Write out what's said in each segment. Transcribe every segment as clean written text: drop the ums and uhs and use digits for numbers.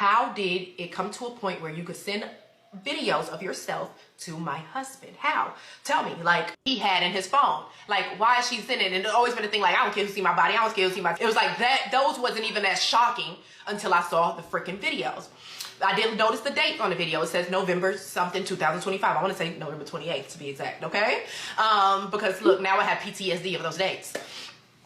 How did it come to a point where you could send videos of yourself to my husband? How? Tell me. Like, he had in his phone. Like, why is she sending it? And it's always been a thing, like, I don't care who see my body, I don't care who see my... It was like that, those wasn't even as shocking until I saw the freaking videos. I didn't notice the date on the video. It says November something 2025. I want to say November 28th to be exact, okay? Because look, now I have PTSD of those dates.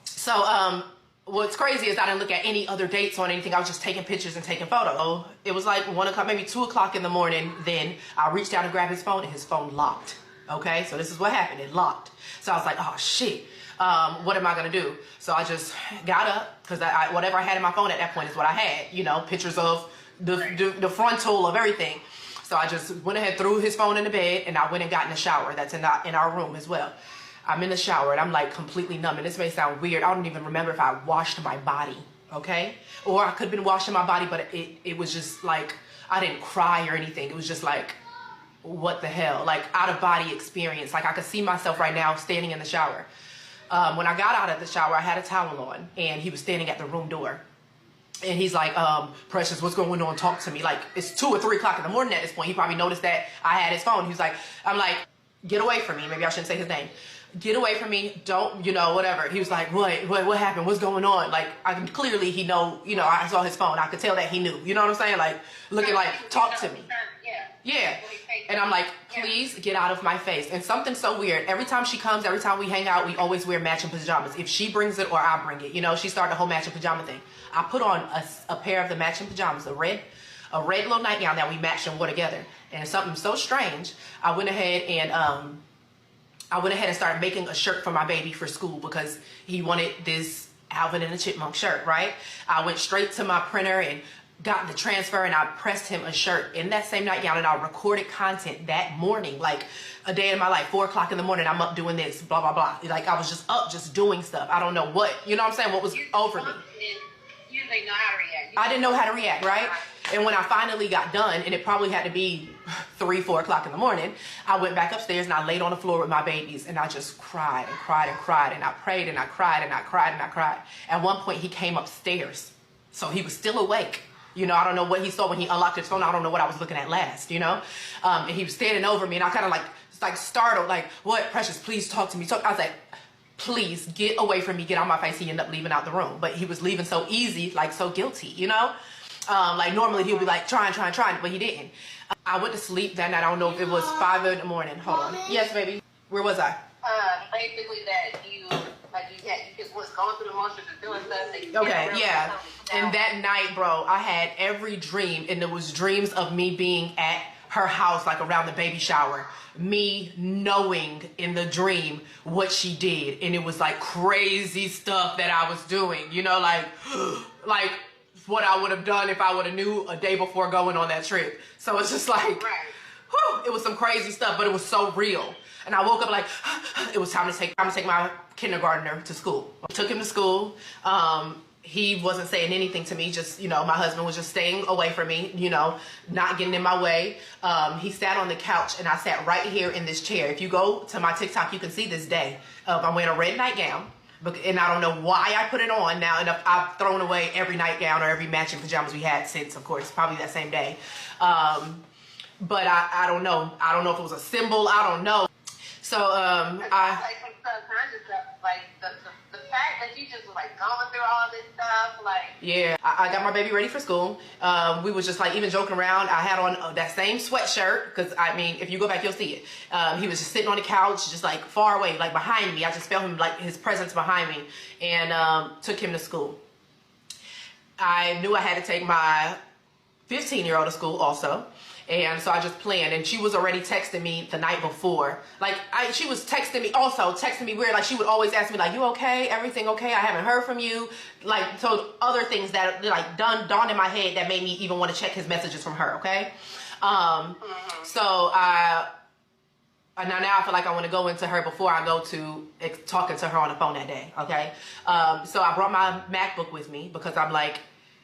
So, what's crazy is I didn't look at any other dates on anything. I was just taking pictures and taking photos. It was like 1 o'clock, maybe 2 o'clock in the morning. Then I reached out to grab his phone and his phone locked. Okay, so this is what happened. It locked. So I was like, oh shit. What am I gonna do? So I just got up because whatever I had in my phone at that point is what I had. You know, pictures of the frontal of everything. So I just went ahead, threw his phone in the bed, and I went and got in the shower. That's in our room as well. I'm in the shower and I'm like completely numb, and this may sound weird. I don't even remember if I washed my body, okay? Or I could have been washing my body, but it was just like, I didn't cry or anything. It was just like, what the hell? Like, out of body experience. Like, I could see myself right now standing in the shower. When I got out of the shower, I had a towel on, and he was standing at the room door. And he's like, Precious, what's going on? Talk to me. Like, it's 2 or 3 o'clock in the morning at this point. He probably noticed that I had his phone. He was like, I'm like, get away from me. Maybe I shouldn't say his name. Get away from me. Don't, you know, whatever. He was like, what happened? What's going on? Like, I can clearly, he know, you know, I saw his phone. I could tell that he knew. You know what I'm saying? Like, looking like, talk to me. Yeah. And I'm like, please get out of my face. And something so weird. Every time she comes, every time we hang out, we always wear matching pajamas. If she brings it or I bring it, you know, she started the whole matching pajama thing. I put on a pair of the matching pajamas, a red little nightgown that we matched and wore together. And something so strange, I went ahead and started making a shirt for my baby for school because he wanted this Alvin and the Chipmunk shirt, right? I went straight to my printer and got the transfer, and I pressed him a shirt in that same nightgown, and I recorded content that morning, like a day in my life, 4 o'clock in the morning, I'm up doing this, blah, blah, blah. Like, I was just up, just doing stuff. I don't know what, you know what I'm saying? What was over me. You didn't know how to react. I didn't know how to react, right? And when I finally got done, and it probably had to be 3, 4 o'clock in the morning, I went back upstairs and I laid on the floor with my babies, and I just cried and cried and cried, and I prayed and I cried and I cried and I cried. At one point, he came upstairs, so he was still awake. You know, I don't know what he saw when he unlocked his phone. I don't know what I was looking at last, you know? And he was standing over me, and I kind of like startled, like, what, Precious, please talk to me. I was like, please get away from me, get out my face. He ended up leaving out the room, but he was leaving so easy, like so guilty, you know? Like normally he'll be like trying, but he didn't. I went to sleep that night. I don't know if it was 5 in the morning. Hold on. Yes, baby. Where was I? Basically that you just was going through the motions of doing stuff. Okay, yeah. And that night, bro, I had every dream, and it was dreams of me being at her house, like around the baby shower, me knowing in the dream what she did, and it was like crazy stuff that I was doing, you know, like what I would have done if I would have knew a day before going on that trip. So it's just like, whew, it was some crazy stuff, but it was so real. And I woke up like, it was time to take my kindergartner to school. I took him to school. He wasn't saying anything to me, just, you know, my husband was just staying away from me, you know, not getting in my way. He sat on the couch, and I sat right here in this chair. If you go to my TikTok, you can see this day. I'm wearing a red nightgown, and I don't know why I put it on now, and I've thrown away every nightgown or every matching pajamas we had since, of course, probably that same day. But I don't know. I don't know if it was a symbol. I don't know. So, like some subconscious stuff, like the fact that you just was like going through all this stuff, like. Yeah, I got my baby ready for school. We was just like even joking around. I had on that same sweatshirt, because I mean, if you go back, you'll see it. He was just sitting on the couch, just like far away, like behind me. I just felt him, like his presence behind me, and took him to school. I knew I had to take my 15-year-old to school also. And so I just planned, and she was already texting me the night before. Like, she was texting me weird. Like, she would always ask me, like, you okay? Everything okay? I haven't heard from you. Like, so other things that, like, dawned in my head that made me even want to check his messages from her, okay? So now I feel like I want to go into her before I go to talking to her on the phone that day, okay? So I brought my MacBook with me because I'm like,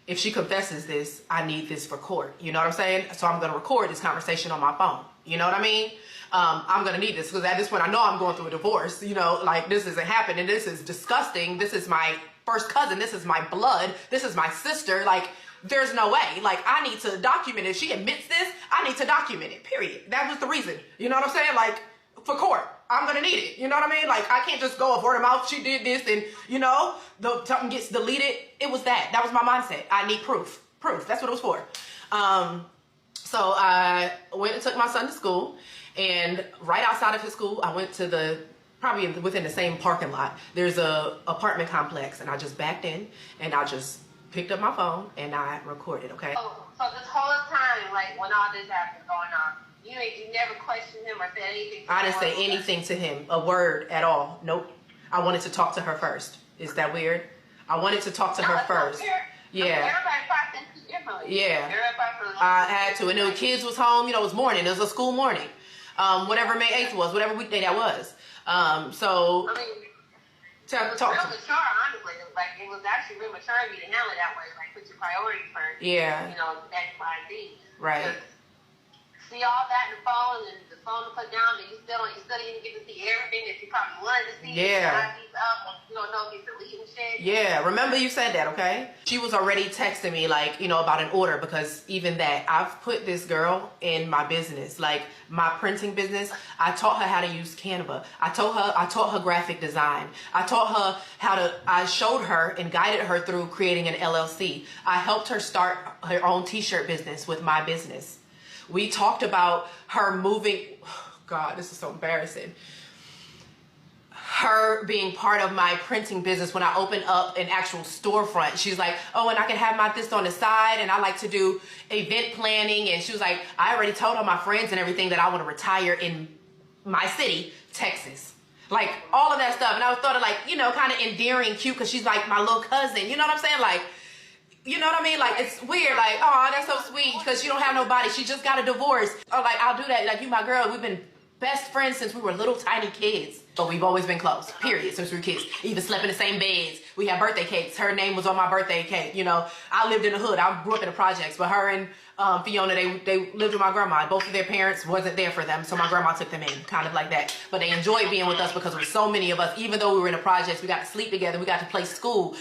if she confesses this, I need this for court. You know what I'm saying? So I'm going to record this conversation on my phone. You know what I mean? I'm going to need this because at this point, I know I'm going through a divorce. You know, like, this isn't happening. This is disgusting. This is my first cousin. This is my blood. This is my sister. Like, there's no way. Like, I need to document it. If she admits this, I need to document it, period. That was the reason. You know what I'm saying? Like, for court, I'm gonna need it. You know what I mean? Like, I can't just go off word of mouth, she did this, and, you know, something gets deleted. It was that. That was my mindset. I need proof. Proof. That's what it was for. So I went and took my son to school, and right outside of his school, I went to probably within the same parking lot, there's a apartment complex, and I just backed in, and I just picked up my phone, and I recorded, okay? So this whole time, like, when all this happened going on, you never questioned him or said anything to him? I didn't say anything to him, a word at all. Nope. I wanted to talk to her first. Is that weird? I wanted to talk to her first. Yeah. Everybody probably thinks you're different. Yeah. I had to. And the kids was home. You know, it was morning. It was a school morning. Whatever May 8th was, whatever weekday that was. So, I mean, talk it was to real mature, honestly. Like, it was actually real mature of you to handle it that way. Like, put your priorities first. Yeah. You know, X, Y, Z. Right. See all that in the phone, and the phone to put down, but you still didn't get to see everything that you probably wanted to see. Yeah. You don't know if he's deleting shit. Yeah, remember you said that, okay? She was already texting me, like, you know, about an order, because even that, I've put this girl in my business, like my printing business. I taught her how to use Canva. I taught her graphic design. I showed her and guided her through creating an LLC. I helped her start her own t-shirt business with my business. We talked about her moving, oh God, this is so embarrassing. Her being part of my printing business when I opened up an actual storefront. She's like, oh, and I can have this on the side, and I like to do event planning. And she was like, I already told all my friends and everything that I want to retire in my city, Texas. Like, all of that stuff. And I thought of, like, you know, kind of endearing, cute, because she's like my little cousin. You know what I'm saying? Like, you know what I mean? Like, it's weird. Like, oh, that's so sweet because you don't have nobody. She just got a divorce. Oh, like, I'll do that. Like, you my girl. We've been best friends since we were little tiny kids. But we've always been close, period, since we were kids. Even slept in the same beds. We had birthday cakes. Her name was on my birthday cake. You know, I lived in the hood. I grew up in the projects. But her and Fiona, they lived with my grandma. Both of their parents wasn't there for them, so my grandma took them in, kind of like that. But they enjoyed being with us because there were so many of us. Even though we were in the projects, we got to sleep together. We got to play school,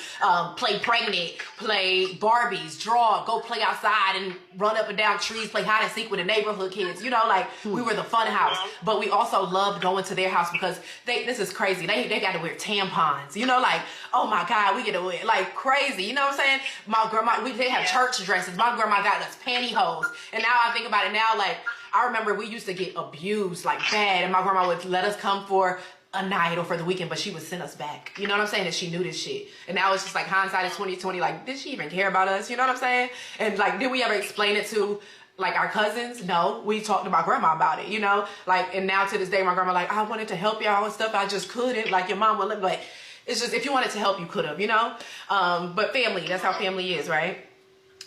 play pregnant, play Barbies, draw, go play outside and run up and down trees, play hide and seek with the neighborhood kids. You know, like, we were the fun house. But we also loved going to their house because this is crazy. They got to wear tampons. You know, like, oh my God, we get to wear, like, crazy. You know what I'm saying? My grandma, they have church dresses. My grandma got us pantyhose. And now I think about it now, like, I remember we used to get abused, like, bad. And my grandma would let us come for a night or for the weekend, but she would send us back. You know what I'm saying? And she knew this shit. And now it's just like hindsight is 2020. Like, did she even care about us? You know what I'm saying? And like, did we ever explain it to like our cousins? No, we talked to my grandma about it, you know? Like, and now to this day, my grandma like, I wanted to help y'all and stuff. I just couldn't. Like, your mom would look like, it's just, if you wanted to help, you could have, you know? But family, that's how family is, right?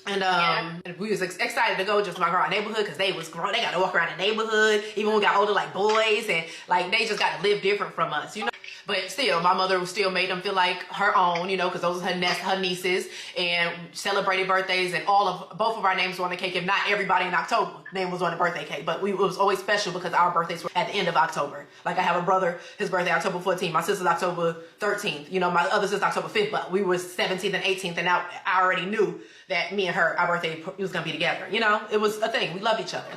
And we was excited to go just to my grandma's neighborhood because they was grown. They got to walk around the neighborhood, even when we got older, like boys, and like they just got to live different from us, you know. But still, my mother still made them feel like her own, you know, because those are her nieces, and celebrated birthdays, and both of our names were on the cake. If not everybody in October name was on the birthday cake, but it was always special because our birthdays were at the end of October. Like, I have a brother, his birthday October 14th, my sister's October 13th, you know, my other sister's October 5th, but we were 17th and 18th, and I already knew that me and her, our birthday was gonna be together. You know, it was a thing. We loved each other.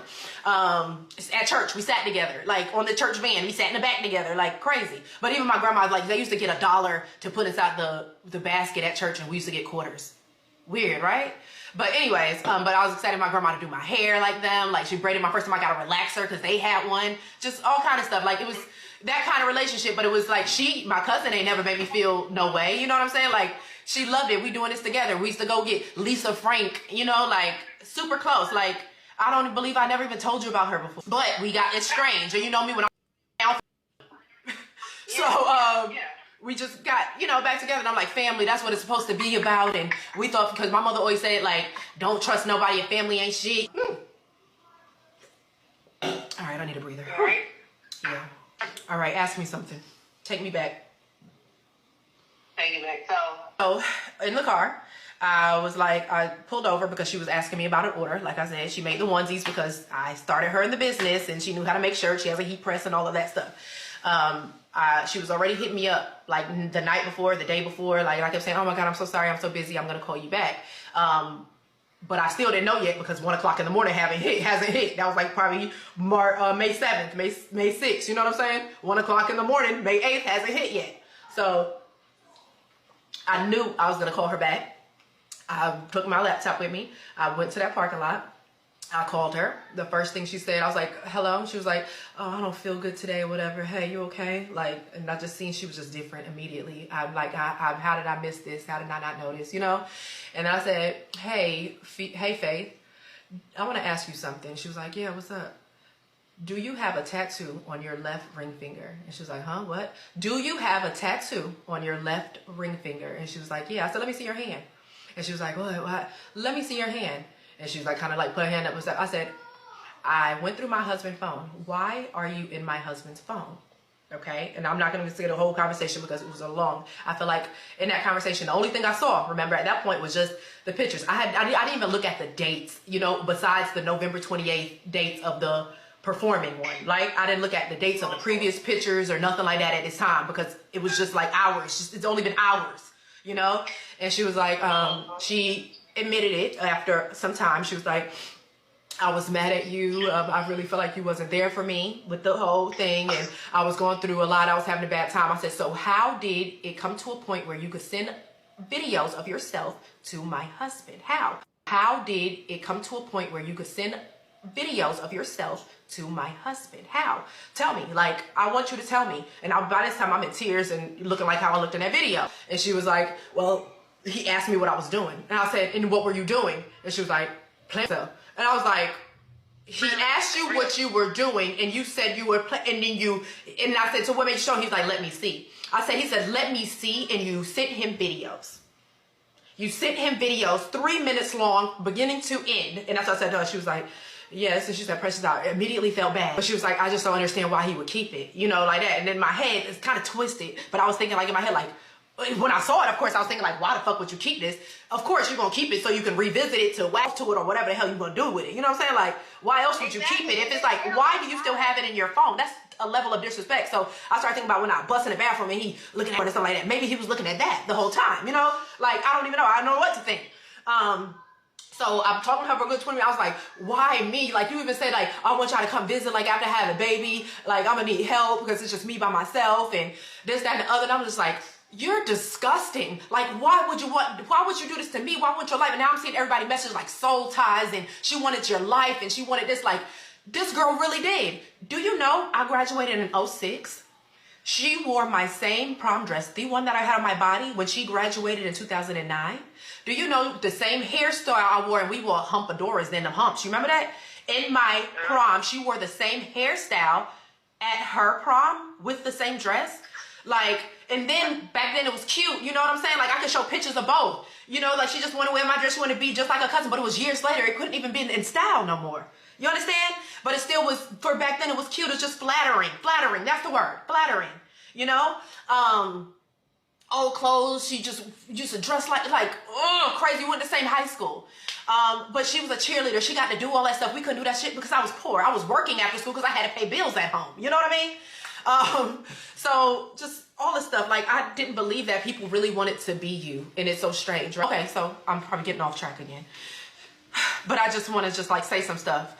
At church, we sat together. Like, on the church van, we sat in the back together, like crazy. But even my grandma, like, they used to get $1 to put inside the basket at church, and we used to get quarters. Weird, right? But anyways, but I was excited my grandma to do my hair like them. Like, she braided my first time. I got a relaxer because they had one. Just all kind of stuff. Like, it was that kind of relationship. But it was like, my cousin ain't never made me feel no way. You know what I'm saying? Like, she loved it. We doing this together. We used to go get Lisa Frank, you know, like, super close. Like, I don't believe I never even told you about her before. But we got estranged. And you know me when I'm so, we just got, you know, back together. And I'm like, family, that's what it's supposed to be about. And we thought, because my mother always said, like, don't trust nobody. Your family ain't shit. All right, I need a breather. All right. Yeah. All right, ask me something. Take me back. Take it back. So, in the car, I pulled over because she was asking me about an order. Like I said, she made the onesies because I started her in the business and she knew how to make shirts. She has a heat press and all of that stuff. She was already hitting me up like the night before, the day before. Like, I kept saying, oh my God, I'm so sorry. I'm so busy. I'm going to call you back. but I still didn't know yet because 1 o'clock in the morning hasn't hit. That was like probably May 7th, May 6th. You know what I'm saying? 1 o'clock in the morning, May 8th hasn't hit yet. So I knew I was going to call her back. I took my laptop with me. I went to that parking lot. I called her. The first thing she said, I was like, hello. She was like, oh, I don't feel good today or whatever. Hey, you okay? Like, and I just seen she was just different immediately. I'm like, how did I miss this? How did I not notice? You know? And I said, hey, Faith, I want to ask you something. She was like, yeah, what's up? Do you have a tattoo on your left ring finger? And she was like, huh, what? Do you have a tattoo on your left ring finger? And she was like, yeah. I said, let me see your hand. And she was like, what? Let me see your hand. And she was like, kind of like put her hand up and stuff. I said, I went through my husband's phone. Why are you in my husband's phone? Okay. And I'm not going to say the whole conversation because it was a long, I feel like in that conversation, the only thing I saw, remember at that point was just the pictures. I didn't even look at the dates, you know, besides the November 28th dates of the performing one. Like I didn't look at the dates of the previous pictures or nothing like that at this time because it was just like hours. It's only been hours, you know? And she was like, she admitted it after some time. She was like, I was mad at you. I really feel like you wasn't there for me with the whole thing. And I was going through a lot. I was having a bad time. I said, so how did it come to a point where you could send videos of yourself to my husband? How did it come to a point where you could send videos of yourself to my husband? How? Tell me. Like, I want you to tell me. And by this time, I'm in tears and looking like how I looked in that video. And she was like, well, he asked me what I was doing. And I said, and what were you doing? And she was like, playing stuff. And I was like, he asked you what you were doing, and you said you were playing, and I said, so what made you show? He's like, let me see. He said, let me see, and you sent him videos. You sent him videos 3 minutes long, beginning to end. And that's what I said to her. She was like, yes. And she said, Precious, I immediately felt bad. But she was like, I just don't understand why he would keep it, you know, like that. And then my head is kind of twisted, but I was thinking like in my head, like, when I saw it, of course, I was thinking like, why the fuck would you keep this? Of course, you're going to keep it so you can revisit it to wax to it or whatever the hell you're going to do with it. You know what I'm saying? Like, why else would you keep it? If it's like, why do you still have it in your phone? That's a level of disrespect. So I started thinking about when I bust in the bathroom and he looking at it and stuff like that. Maybe he was looking at that the whole time, you know? Like, I don't even know. I don't know what to think. So I'm talking to her for a good 20 minutes. I was like, why me? Like, you even said, like, I want y'all to come visit, like, after having a baby. Like, I'm going to need help because it's just me by myself and this, that, and the other. And I'm just like, you're disgusting. Like, why would you do this to me? Why want your life? And now I'm seeing everybody message like soul ties and she wanted your life and she wanted this. Like, this girl really did. Do you know I graduated in 06? She wore my same prom dress, the one that I had on my body when she graduated in 2009. Do you know the same hairstyle I wore, and we wore humpadoras then, the humps. You remember that? In my prom, she wore the same hairstyle at her prom with the same dress. Like, and then back then it was cute. You know what I'm saying? Like, I could show pictures of both. You know, like she just wanted to wear my dress. She wanted to be just like her cousin, but it was years later. It couldn't even be in style no more. You understand? But it still was, for back then it was cute. It's just flattering. Flattering. That's the word. Flattering. You know? Old clothes. She just used to dress like crazy. We went to the same high school. But she was a cheerleader. She got to do all that stuff. We couldn't do that shit because I was poor. I was working after school because I had to pay bills at home. You know what I mean? So just all this stuff. Like, I didn't believe that people really wanted to be you. And it's so strange, right? Okay, so I'm probably getting off track again. But I just want to just like say some stuff.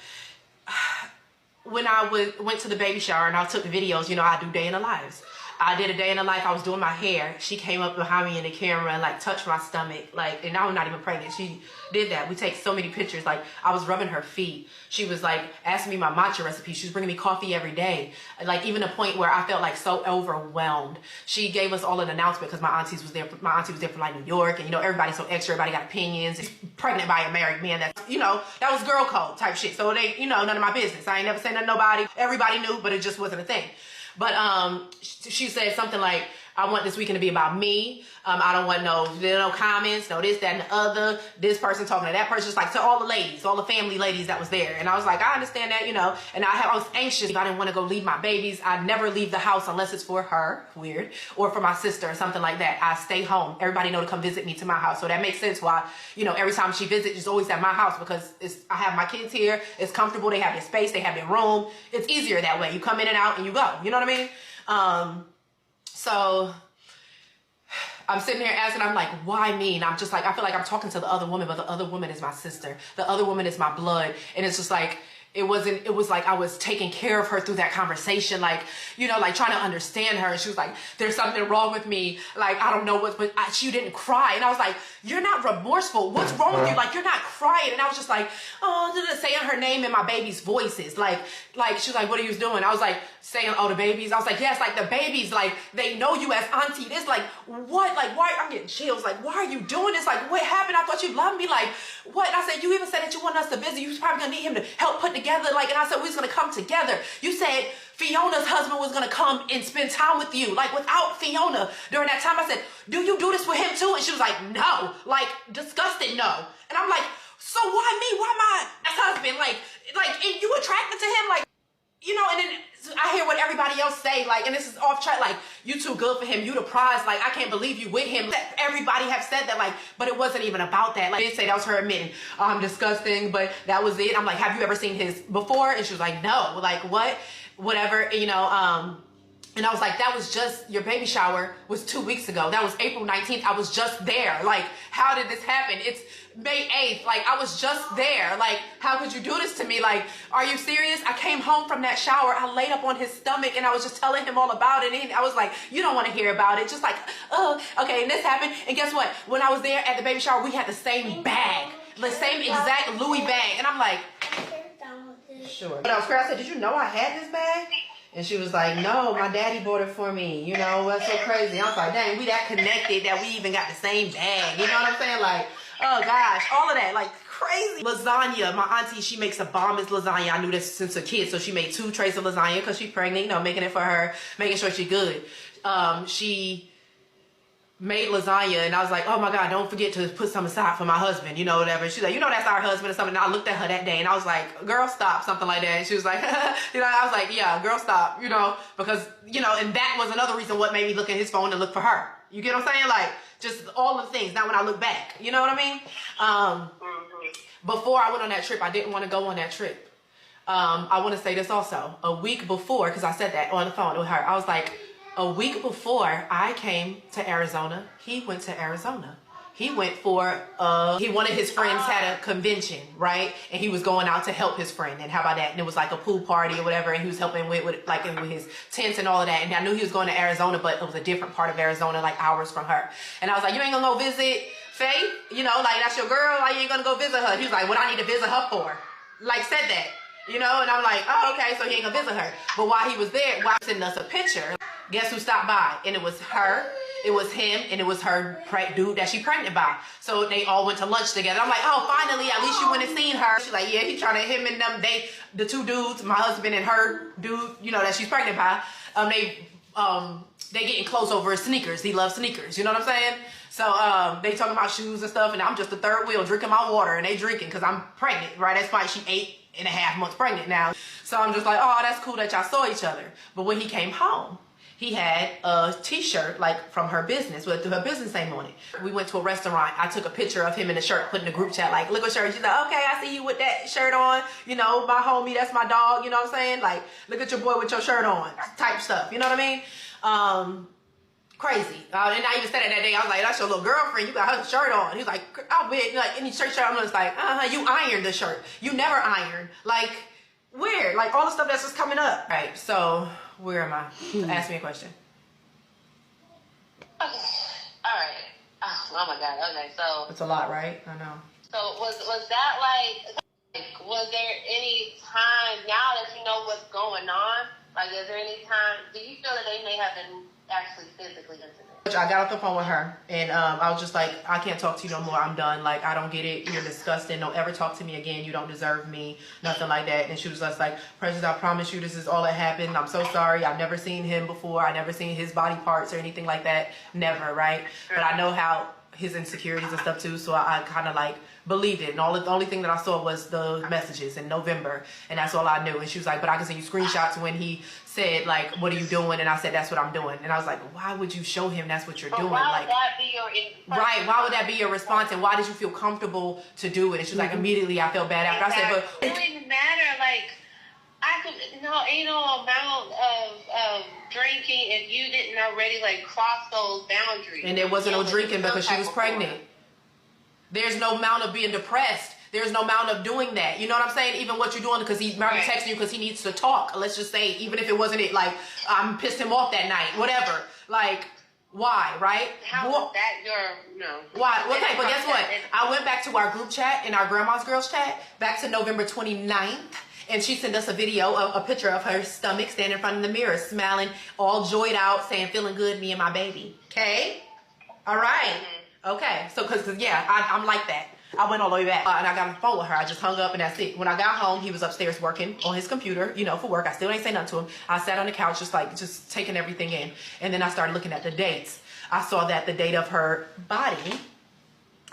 When I went to the baby shower and I took the videos, you know, I do day in the lives. I did a day in the life. I was doing my hair. She came up behind me in the camera and like touched my stomach. Like, and now I'm not even pregnant. She did that. We take so many pictures. Like, I was rubbing her feet. She was like asking me my matcha recipe. She was bringing me coffee every day. Like, even a point where I felt like so overwhelmed. She gave us all an announcement because my auntie was there from like New York, and you know, everybody's so extra. Everybody got opinions. She's pregnant by a married man. That, you know, that was girl code type shit. So they, you know, none of my business. I ain't never saying nothing to nobody. Everybody knew, but it just wasn't a thing. But she said something like, I want this weekend to be about me. I don't want no comments, no this, that, and the other. This person talking to that person. Just like to all the ladies, all the family ladies that was there. And I was like, I understand that, you know. And I was anxious. I didn't want to go leave my babies. I never leave the house unless it's for her, weird, or for my sister or something like that. I stay home. Everybody know to come visit me to my house. So that makes sense why, you know, every time she visits, it's always at my house because I have my kids here. It's comfortable. They have their space. They have their room. It's easier that way. You come in and out and you go. You know what I mean? So I'm sitting there asking, I'm like, why me? And I'm just like, I feel like I'm talking to the other woman, but the other woman is my sister. The other woman is my blood. And it's just like, it was like I was taking care of her through that conversation, like, you know, like trying to understand her. And she was like, there's something wrong with me. Like, I don't know what, but she didn't cry. And I was like, you're not remorseful. What's wrong with you? Like, you're not crying. And I was just like, oh, saying her name in my baby's voices. Like she was like, what are you doing? I was like, saying, oh, the babies. I was like, yes, like the babies, like they know you as auntie. This, like, what? Like, why? I'm getting chills. Like, why are you doing this? Like, what happened? I thought you loved me. Like, what? And I said, you even said that you wanted us to visit. You was probably gonna need him to help put together. Like, and I said, we was gonna come together. You said Fiona's husband was gonna come and spend time with you. Like, without Fiona during that time, I said, do you do this with him too? And she was like, no. Like, disgusted, no. And I'm like, so why me? Why my husband? Like, and you attracted to him? Like, you know, and then I hear what everybody else say, like, and this is off track, like, you too good for him, you the prize, like, I can't believe you with him. Everybody have said that, like, but it wasn't even about that. Like, they did say that was her admitting, I'm disgusting, but that was it. I'm like, have you ever seen his before? And she was like, no. Like, what? Whatever, you know, and I was like, that was just, your baby shower was 2 weeks ago. That was April 19th. I was just there. Like, how did this happen? It's May 8th. Like, I was just there. Like, how could you do this to me? Like, are you serious? I came home from that shower. I laid up on his stomach and I was just telling him all about it. And I was like, you don't want to hear about it. Just like, oh, okay. And this happened. And guess what? When I was there at the baby shower, we had the same bag, the same exact Louis bag. And I'm like, sure. But I was crazy. I said, did you know I had this bag? And she was like, no, my daddy bought it for me. You know, that's so crazy. I was like, dang, we that connected that we even got the same bag. You know what I'm saying? Like, oh gosh, all of that, like crazy. Lasagna, my auntie, she makes the bombest lasagna. I knew this since a kid. So she made 2 trays of lasagna because she's pregnant, you know, making it for her, making sure she's good. She made lasagna and I was like, oh my God, don't forget to put some aside for my husband, you know, whatever. She's like, you know, that's our husband or something. And I looked at her that day and I was like, girl, stop, something like that. And she was like, you know, I was like, yeah, girl, stop, you know, because, you know, and that was another reason what made me look at his phone and look for her. You get what I'm saying? Like, just all the things. Now when I look back, you know what I mean? Before I went on that trip, I didn't want to go on that trip. I want to say this also. A week before, because I said that on the phone with her, I was like, a week before I came to Arizona, he went to Arizona. He went for, one of his friends had a convention, right? And he was going out to help his friend. And how about that? And it was like a pool party or whatever. And he was helping with his tents and all of that. And I knew he was going to Arizona, but it was a different part of Arizona, like hours from her. And I was like, you ain't gonna go visit Faith? You know, like that's your girl. Like you ain't gonna go visit her. He was like, what I need to visit her for? Like said that, you know? And I'm like, oh, okay. So he ain't gonna visit her. But while he was there, while sending us a picture, guess who stopped by? And it was her. It was him and it was her dude that she pregnant by. So they all went to lunch together. I'm like, oh, finally, at least you went and seen her. She's like, yeah, he trying to, him and them, the 2 dudes, my husband and her dude, you know, that she's pregnant by, they getting close over his sneakers. He loves sneakers, you know what I'm saying? So they talking about shoes and stuff and I'm just the third wheel drinking my water and they drinking because I'm pregnant, right? That's why she 8.5 months pregnant now. So I'm just like, oh, that's cool that y'all saw each other. But when he came home, he had a t-shirt like from her business with her business name on it. We went to a restaurant. I took a picture of him in the shirt, put in the group chat, like, look what shirt. She's like, okay, I see you with that shirt on. You know, my homie, that's my dog. You know what I'm saying? Like, look at your boy with your shirt on type stuff. You know what I mean? Crazy. And I even said it that day. I was like, that's your little girlfriend. You got her shirt on. He was like, I'll bet, like, any shirt. I'm just like, you ironed the shirt. You never ironed. Like, weird. Like, all the stuff that's just coming up. Right, so... Where am I? Ask me a question. Okay. All right. Oh my God. Okay. So it's a lot, right? I know. So was that like was there any time now that you know what's going on? Like, is there any time? Do you feel that they may have been actually physically intimate? I got off the phone with her and I was just like, I can't talk to you no more. I'm done. Like, I don't get it. You're disgusting. Don't ever talk to me again. You don't deserve me. Nothing like that. And she was just like, Precious, I promise you this is all that happened. I'm so sorry. I've never seen him before. I never seen his body parts or anything like that. Never, right? But I know how his insecurities and stuff too. So I kind of like believed it. And the only thing that I saw was the messages in November. And that's all I knew. And she was like, but I can send you screenshots when he said, like, what are you doing? And I said, that's what I'm doing. And I was like, why would you show him that's what you're doing? Why would that be your right, why would that be your response? And why did you feel comfortable to do it? And she was like, immediately I felt bad after. I said, but it didn't matter, like, Ain't no amount of drinking if you didn't already like cross those boundaries. And there wasn't no drinking because she was pregnant. Form. There's no amount of being depressed. There's no amount of doing that. You know what I'm saying? Even what you're doing because he's maybe texting you because he needs to talk. Let's just say, even if it wasn't it, like, pissed him off that night, whatever. Like, why, right? How is that your, no. Why? Okay, but guess what? I went back to our group chat, in our Grandma's Girls chat, back to November 29th. And she sent us a video, a picture of her stomach standing in front of the mirror, smiling, all joyed out, saying, feeling good, me and my baby. Okay? All right. Mm-hmm. Okay. So, because yeah, I'm like that. I went all the way back and I got on the phone with her. I just hung up and that's it. When I got home, he was upstairs working on his computer, you know, for work. I still ain't say nothing to him. I sat on the couch just taking everything in. And then I started looking at the dates. I saw that the date of her body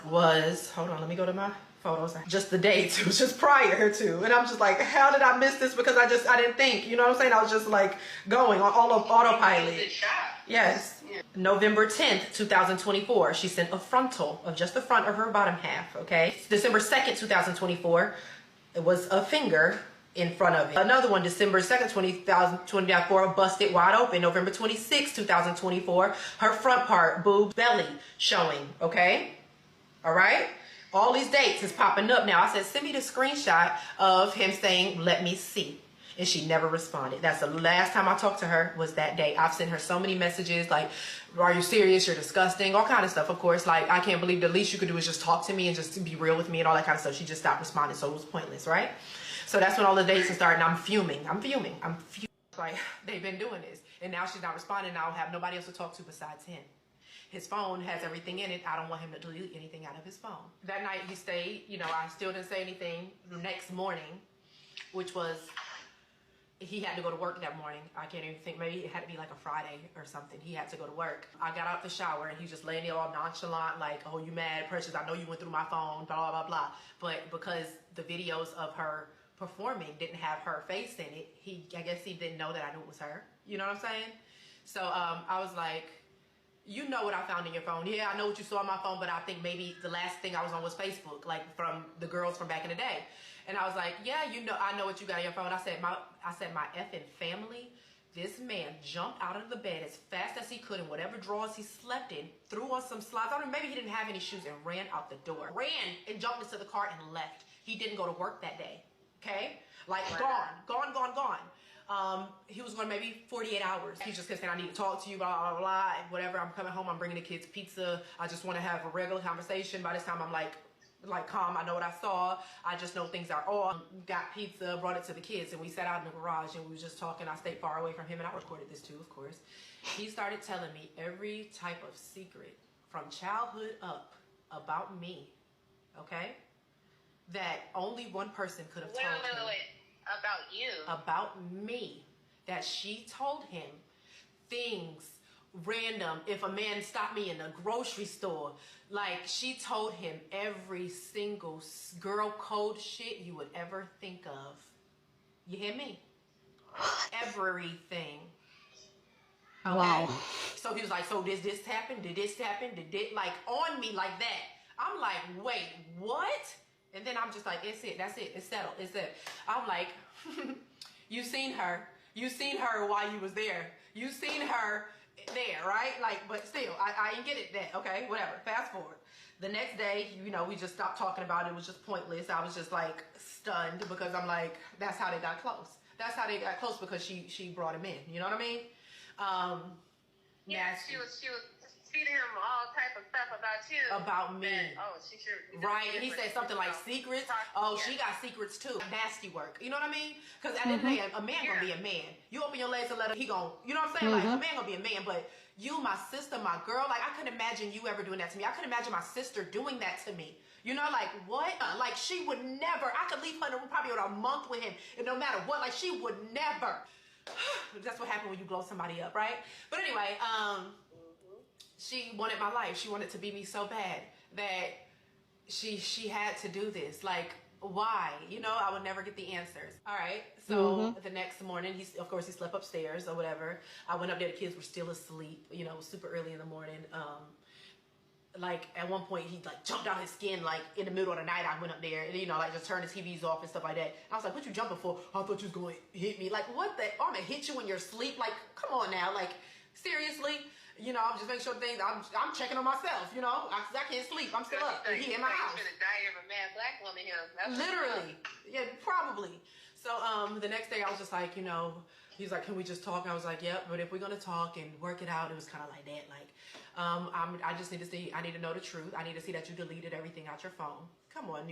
was, hold on, let me go to my photos. Just the dates. It was just prior to. And I'm just like, how did I miss this? Because I didn't think, you know what I'm saying? I was just like going on all of autopilot. Yes. Yeah. November 10th, 2024, she sent a frontal of just the front of her bottom half, okay? December 2nd, 2024, it was a finger in front of it. Another one, December 2nd, 2024, busted wide open. November 26th, 2024, her front part, boobs, belly showing, okay? All right? All these dates is popping up now. I said, send me the screenshot of him saying, let me see. And she never responded. That's the last time I talked to her was that day. I've sent her so many messages like, are you serious? You're disgusting. All kind of stuff, of course. Like, I can't believe the least you could do is just talk to me and just be real with me and all that kind of stuff. She just stopped responding, so it was pointless, right? So that's when all the dates started, and I'm fuming. Like, they've been doing this. And now she's not responding. I don't have nobody else to talk to besides him. His phone has everything in it. I don't want him to delete anything out of his phone. That night he stayed, you know, I still didn't say anything. The next morning, which was, he had to go to work that morning. I can't even think, maybe it had to be like a Friday or something. He had to go to work. I got out the shower and he just laying there all nonchalant, like, oh, you mad, Precious? I know you went through my phone, blah, blah, blah. But because the videos of her performing didn't have her face in it, I guess he didn't know that I knew it was her. You know what I'm saying? So I was like, you know what I found in your phone. Yeah, I know what you saw on my phone, but I think maybe the last thing I was on was Facebook, like from the girls from back in the day. And I was like, yeah, you know, I know what you got on your phone. I said, my effing family, this man jumped out of the bed as fast as he could in whatever drawers he slept in, threw on some slides. I don't know, maybe he didn't have any shoes and ran out the door. Ran and jumped into the car and left. He didn't go to work that day, okay? Like, gone. He was going maybe 48 hours. He just kept saying, I need to talk to you, blah, blah, blah, and whatever. I'm coming home. I'm bringing the kids pizza. I just want to have a regular conversation. By this time, I'm like calm. I know what I saw. I just know things are off. Got pizza, brought it to the kids, and we sat out in the garage, and we was just talking. I stayed far away from him, and I recorded this too, of course. He started telling me every type of secret from childhood up about me, okay? That only one person could have told him. Wait. About you. About me. That she told him things random. If a man stopped me in the grocery store, like, she told him every single girl code shit you would ever think of. You hear me? Everything. Okay? Wow. So he was like, so did this happen? Did this happen? Did it, like, on me like that? I'm like, wait, what? And then I'm just like, it's it, that's it, it's settled, it's it. I'm like, you seen her while you was there. You seen her there, right? Like, but still, I didn't get it then, okay, whatever, fast forward. The next day, you know, we just stopped talking about it. It was just pointless. I was just like stunned because I'm like, that's how they got close. That's how they got close because she brought him in, you know what I mean? Yeah, she was feeding him all type of stuff about you. About me. She sure. Right. He said something like secrets. Oh, she got secrets too. Nasty work. You know what I mean? Because at the end of the day, a man gonna be a man. You open your legs and let him, he gonna, you know what I'm saying? Like, a man gonna be a man, but you, my sister, my girl, like, I couldn't imagine you ever doing that to me. I couldn't imagine my sister doing that to me. You know, like, what? Like, she would never, I could leave her in the room probably a month with him, and no matter what, like, she would never. That's what happened when you blow somebody up, right? But anyway, she wanted my life. She wanted to be me so bad that she had to do this. Like, why? You know, I would never get the answers. All right. So the next morning, of course he slept upstairs or whatever. I went up there. The kids were still asleep. You know, super early in the morning. like at one point he like jumped out his skin like in the middle of the night. I went up there and like just turned the TVs off and stuff like that. And I was like, what you jumping for? I thought you was going to hit me. Like, what the? I'm gonna hit you in your sleep? Like, come on now. Like, seriously? I'm just making sure things. I'm checking on myself. I can't sleep. I'm still up. He in my house. You're gonna die of a mad black woman here. That's literally. Yeah, probably. So the next day I was just like, he's like, can we just talk? And I was like, yep, but if we're going to talk and work it out, it was kind of like that. Like, I just need to see, I need to know the truth. I need to see that you deleted everything out your phone. Come on,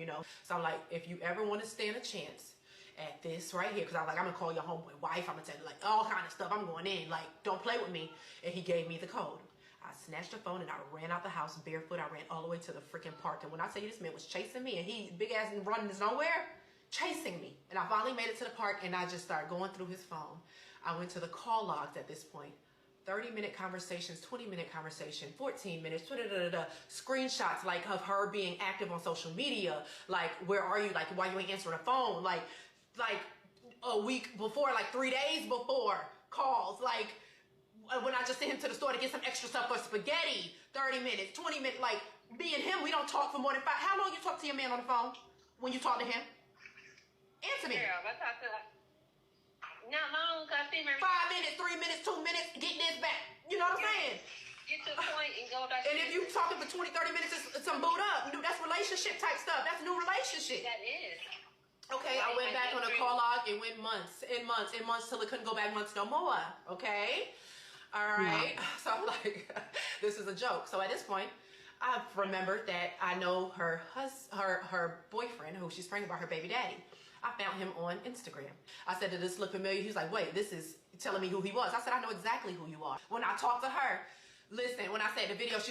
So I'm like, if you ever want to stand a chance at this right here, because I'm like, I'm going to call your homeboy wife. I'm going to tell you like all kind of stuff. I'm going in, like, don't play with me. And he gave me the code. I snatched the phone and I ran out the house barefoot. I ran all the way to the freaking park. And when I tell you this man was chasing me and he big ass and running nowhere, chasing me. And I finally made it to the park and I just started going through his phone. I went to the call logs at this point. 30-minute conversations, 20-minute conversation, 14 minutes, screenshots like of her being active on social media. Like, where are you? Like, why you ain't answering the phone? Like a week before, like 3 days before calls. Like, when I just sent him to the store to get some extra stuff for spaghetti, 30 minutes, 20 minutes. Like, me and him, we don't talk for more than 5. How long you talk to your man on the phone when you talk to him? Answer me. Girl, I talk to not long, because I see 5 minutes, 3 minutes, 2 minutes, get this back. You know what I'm saying? Get to the point and go back. And if you talking for 20, 30 minutes, it's some boot up. That's relationship type stuff. That's new relationship. That is. Okay, I went back on a call log. It went months and months and months till it couldn't go back months no more. Okay? All right. Yeah. So I'm like, this is a joke. So at this point, I've remembered that I know her boyfriend, who she's praying about, her baby daddy. I found him on Instagram. I said, did this look familiar? He's like, wait, this is telling me who he was. I said, I know exactly who you are. When I talked to her, listen, when I said the video, she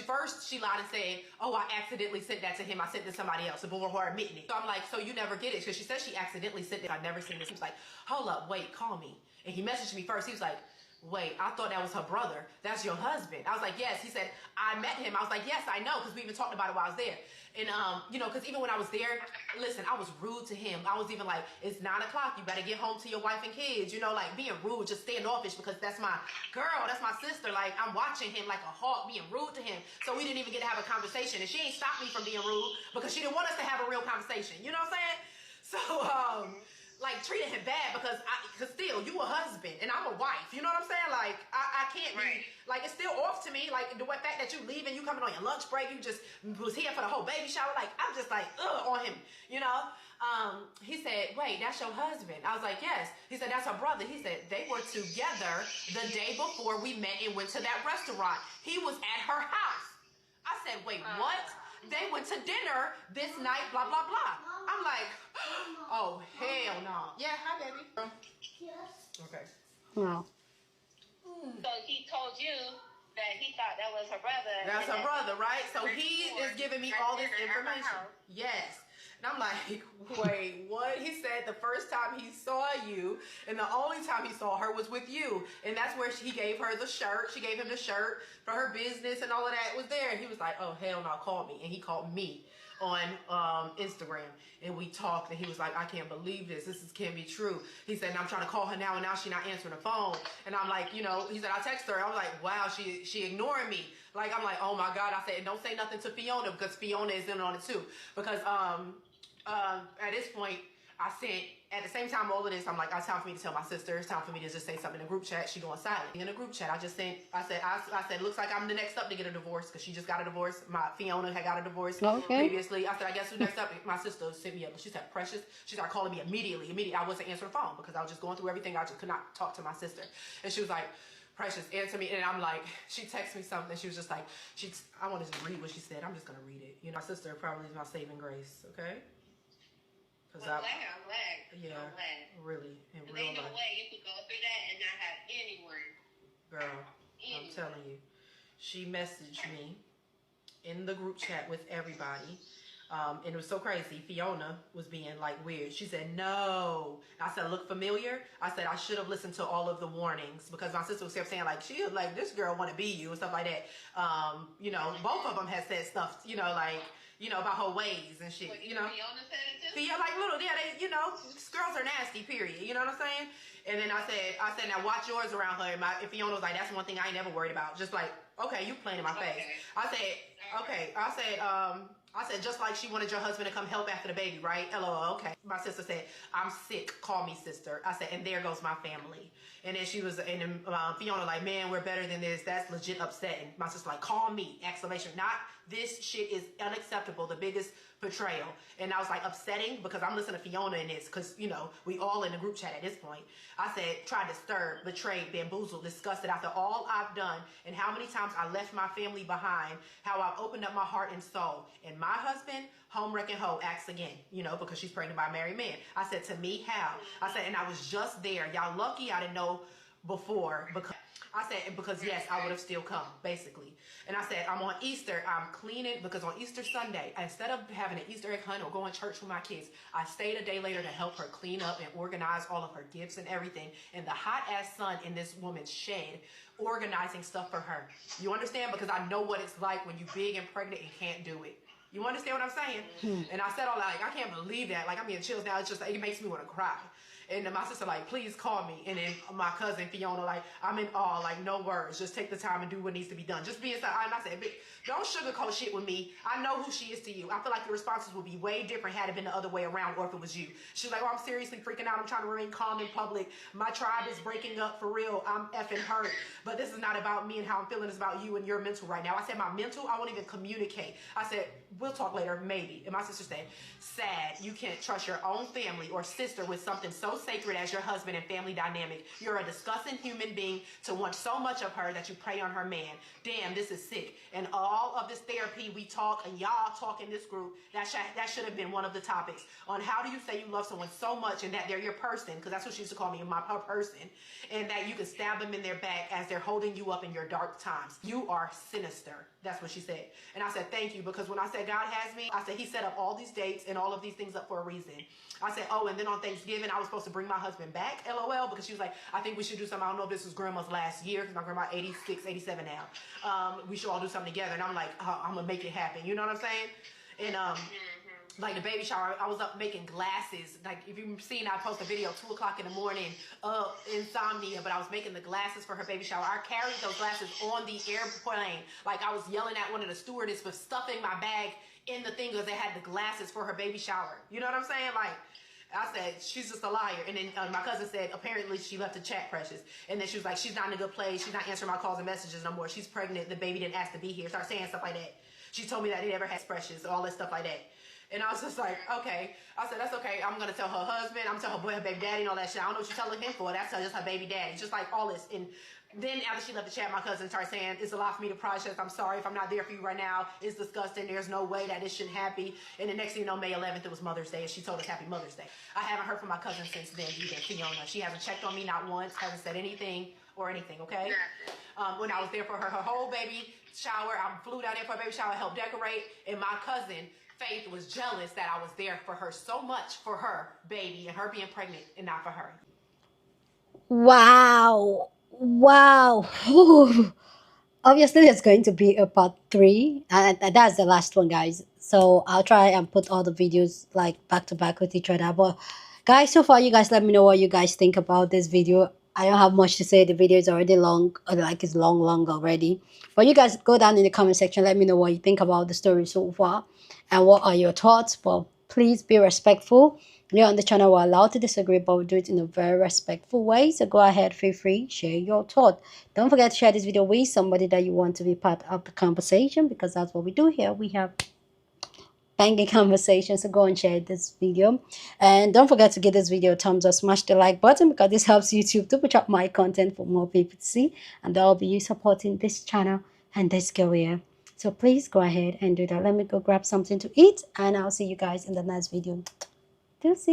lied and said, oh, I accidentally sent that to him. I sent it to somebody else, before her admitting it. So I'm like, so you never get it? Because she says she accidentally sent it. I never seen this. He was like, hold up, wait, call me. And he messaged me first. He was like, wait, I thought that was her brother. That's your husband. I was like, yes. He said, I met him. I was like, yes, I know, because we even talked about it while I was there. And, because even when I was there, listen, I was rude to him. I was even like, it's 9 o'clock. You better get home to your wife and kids. Like being rude, just standoffish, because that's my girl. That's my sister. Like, I'm watching him like a hawk, being rude to him. So we didn't even get to have a conversation. And she ain't stopped me from being rude because she didn't want us to have a real conversation. You know what I'm saying? So, like, treated him bad because still, you a husband and I'm a wife. You know what I'm saying? Like, I can't be, like, it's still off to me. Like, the fact that you leaving, you coming on your lunch break, you just was here for the whole baby shower. Like, I'm just like, on him, He said, wait, that's your husband? I was like, yes. He said, that's her brother. He said, they were together the day before we met and went to that restaurant. He was at her house. I said, wait, what? They went to dinner this night, blah, blah, blah. I'm like, oh, hell no. Yeah, hi, baby. Yes. Okay. No. So he told you that he thought that was her brother. That's her brother, right? So he is giving me all this information. Yes. And I'm like, wait, what? He said the first time he saw you and the only time he saw her was with you. And that's where he gave her the shirt. She gave him the shirt for her business and all of that was there. And he was like, oh, hell no, call me. And he called me on Instagram. And we talked and he was like, I can't believe this. This can't be true. He said, and I'm trying to call her now and now she's not answering the phone. And I'm like, he said, I text her. I was like, wow, she ignoring me. Like, I'm like, oh my God. I said, don't say nothing to Fiona because Fiona is in on it too. Because, at this point, I sent, at the same time all of this, I'm like, it's time for me to tell my sister. It's time for me to just say something in a group chat. She going silent. In a group chat, I said, looks like I'm the next up to get a divorce because she just got a divorce. My Fiona had got a divorce previously. I said, I guess who's next up? My sister sent me up. She said, Precious. She started calling me immediately. I wasn't answering the phone because I was just going through everything. I just could not talk to my sister. And she was like, Precious, answer me. And I'm like, she texted me something. She was just like, I wanted to read what she said. I'm just going to read it. My sister probably is my saving grace. Okay. I'm glad. Yeah, I'm glad. really. In real ain't no life. way you could go through that and not have anyone. Girl, I'm telling you. She messaged me in the group chat with everybody. And it was so crazy. Fiona was being like weird. She said, no. I said, look familiar? I said, I should have listened to all of the warnings because my sister was kept saying like, she was like, this girl want to be you and stuff like that. Both of them had said stuff, like, you know, about her ways and shit, you know. Yeah, like little, yeah, they, you know, girls are nasty, period. You know what I'm saying? And then I said, now watch yours around her. And Fiona was like, that's one thing I ain't never worried about. Just like, okay, you playing in my face. I said, okay. I said, just like she wanted your husband to come help after the baby, right? LOL, okay. My sister said, I'm sick. Call me sister. I said, and there goes my family. And then and then Fiona like, man, we're better than this. That's legit upsetting. My sister like, call me, exclamation. Not this shit is unacceptable. The biggest betrayal. And I was like, upsetting because I'm listening to Fiona in this because, you know, we all in the group chat at this point. I said, tried to stir, betrayed, bamboozled, disgusted after all I've done and how many times I left my family behind, how I've opened up my heart and soul. And my husband, home wrecking hoe, acts again, you know, because she's pregnant by a married man. I said, to me, how? I said, and I was just there. Y'all lucky I didn't know before because I said, because yes, I would have still come, basically. And I said, I'm on Easter, I'm cleaning, because on Easter Sunday, instead of having an Easter egg hunt or going to church with my kids, I stayed a day later to help her clean up and organize all of her gifts and everything in the hot-ass sun in this woman's shed, organizing stuff for her. You understand? Because I know what it's like when you're big and pregnant and can't do it. You understand what I'm saying? And I said all that, like, I can't believe that. Like, I'm getting chills now. It's just, it makes me want to cry. And then my sister like, please call me. And then my cousin Fiona like, I'm in awe, like no words. Just take the time and do what needs to be done. Just be inside. And I said, don't sugarcoat shit with me. I know who she is to you. I feel like your responses would be way different had it been the other way around or if it was you. She's like, oh, I'm seriously freaking out. I'm trying to remain calm in public. My tribe is breaking up for real. I'm effing hurt. But this is not about me and how I'm feeling. It's about you and your mental right now. I said, my mental, I won't even communicate. I said, we'll talk later, maybe. And my sister said, sad. You can't trust your own family or sister with something so sacred as your husband and family dynamic. You're a disgusting human being to want so much of her that you prey on her man. Damn, this is sick. And all of this therapy we talk and y'all talk in this group, that should have been one of the topics on how do you say you love someone so much and that they're your person, because that's what she used to call me, her person, and that you can stab them in their back as they're holding you up in your dark times. You are sinister. That's what she said. And I said, thank you, because when I said God has me, I said he set up all these dates and all of these things up for a reason. I said, oh, and then on Thanksgiving, I was supposed to bring my husband back, LOL, because she was like, I think we should do something. I don't know if this was grandma's last year, because my grandma 86, 87 now. We should all do something together. And I'm like, oh, I'm going to make it happen. You know what I'm saying? And, like the baby shower, I was up making glasses. Like if you've seen, I post a video 2 o'clock in the morning, insomnia, but I was making the glasses for her baby shower. I carried those glasses on the airplane. Like I was yelling at one of the stewardess for stuffing my bag in the thing because they had the glasses for her baby shower. You know what I'm saying? Like, I said, she's just a liar. And then my cousin said, apparently she left the chat, Precious. And then she was like, she's not in a good place. She's not answering my calls and messages no more. She's pregnant. The baby didn't ask to be here. Start saying stuff like that. She told me that they never had Precious, all that stuff like that. And I was just like, okay. I said, that's okay. I'm going to tell her husband. I'm going to tell her boy, her baby daddy and all that shit. I don't know what she's telling him for. That's just her baby daddy. Just like all this. And then after she left the chat, my cousin started saying, it's a lot for me to process. I'm sorry if I'm not there for you right now. It's disgusting. There's no way that this shouldn't happen. And the next thing you know, May 11th, it was Mother's Day. And she told us Happy Mother's Day. I haven't heard from my cousin since then either, Fiona. She hasn't checked on me not once, hasn't said anything or anything, okay? When I was there for her whole baby shower, I flew down there for a baby shower, helped decorate, and my cousin Faith was jealous that I was there for her so much for her baby and her being pregnant and not for her. Wow. Wow. Whew. Obviously, there's going to be a part 3, and that's the last one, guys. So I'll try and put all the videos like back to back with each other. But guys, so far, you guys let me know what you guys think about this video. I don't have much to say. The video is already long, or like it's long already. But you guys go down in the comment section. Let me know what you think about the story so far, and what are your thoughts. But please be respectful. Here on the channel, we're allowed to disagree, but we do it in a very respectful way. So go ahead, feel free, share your thought. Don't forget to share this video with somebody that you want to be part of the conversation, because that's what we do here. We have banging conversations. So go and share this video. And don't forget to give this video a thumbs up, smash the like button, because this helps YouTube to push up my content for more people to see. And that will be you supporting this channel and this career. So please go ahead and do that. Let me go grab something to eat, and I'll see you guys in the next video. Deuces.